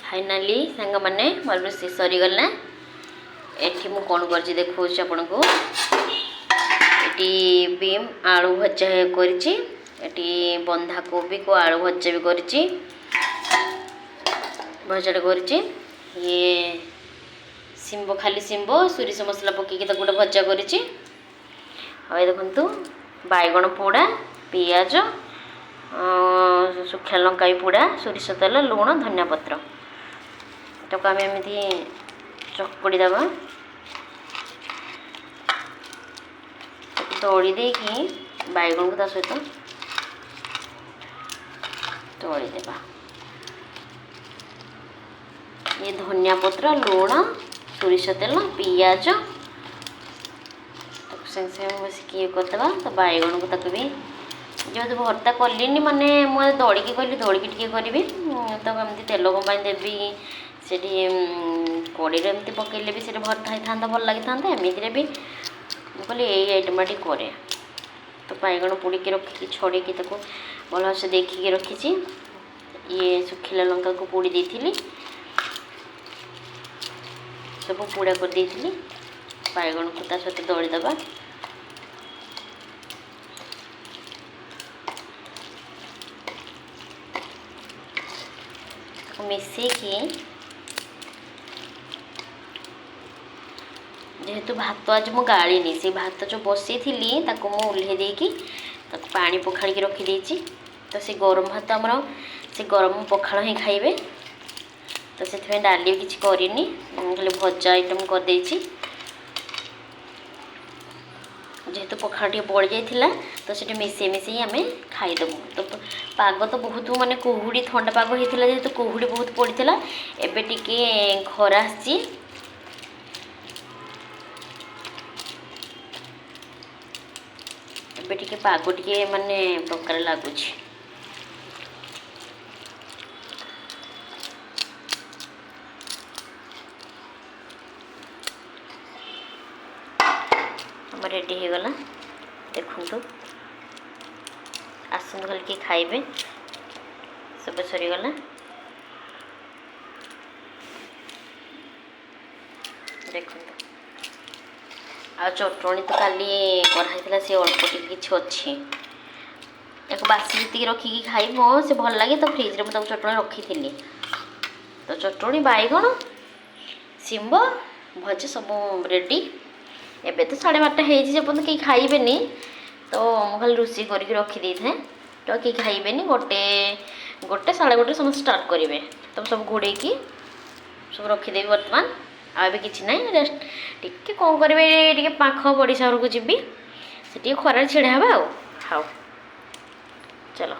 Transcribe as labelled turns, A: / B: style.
A: Finally सांग मैंने मोर रोषे सरीगला। एठी मु कौन कर देखो आपण को एटी बीम आलू भजा करी बंधा कोबी को आलू भजा भी करी भजा करी ये शिंब खाली शिंब सोरिष मसला पकईकि गोटे भजा करी देखु बैगण पोड़ा पियाज सुखा लंका भी पोड़ा सोरिष तेल लुण धनिया पत्र ताको आम एमती चकड़ी दबा दड़ी देकी बैगण को सहित दड़ी देवा। ये धनिया पत्र लुण सोरिष तेल पियाज संगे संगे बस ये करदे तो बैगण को ताको भी जो भर्ता कलिनी माने मुझे दड़िकी कहली दड़िकी टी करी तो एमती तेल कम देवी से कड़ी एमती पकड़े भी से भर्ता होता भल लगी था एमती भी कहली यही आइटम टी कै तो बैगण पोड़िकी रखिकी छड़ेकी भल से देखिकी रखी ये सुखिला लंका को पोड़ी देती सब पोड़ा कर देती बैगण को सहित दड़ी दबा। मिसेकी जेहेतु भात आज मु गाड़ी से भात जो बसई थी ताको मु उल्हे देकी पानी पखाड़ी की रखी देची तो से गरम भात आमर से गरम पखाड़ ही खाइबे तो से डाली किसी करनी खाली भजा आइटम कर देची जेहेतु पखाड़ टे बढ़ जाइला तो से मिसे मिसे आम खाईदेबू। तो पाग तो बहुत माने कुहुड़ी थंडा पाग होता जेहेतु कुहुड़ी बहुत पड़ता एबे टिके खरा आसी एबे टिके पाग टिके माने प्रकार लगुच। रेडी हो गला देखु आसतु खाली कि खाइबे सब सरीगला। देखु आ चटणी तो काली कराई से अल्प किसी अच्छी एक बासी जी रखिकी खाइब से भल लगे तो फ्रिज में मुझे चटणी रखी थी तो चटणी बैगण शिंब भजा सब रेडी। एबे तो 12:30 होपर्यंत कहीं खाइबेनी तो खाली रोषे करके रखी था तो कहीं खाइबेनी गोटे 1:30 समस्त स्टार्ट करेंगे तो सब घोड़े की सब रखीदेवी बर्तमान आबे किसी ना रेस्ट टिके कौन करेंगे टे पाख पड़ोसा घर को जी से खरार छिड़ा हाँ चलो।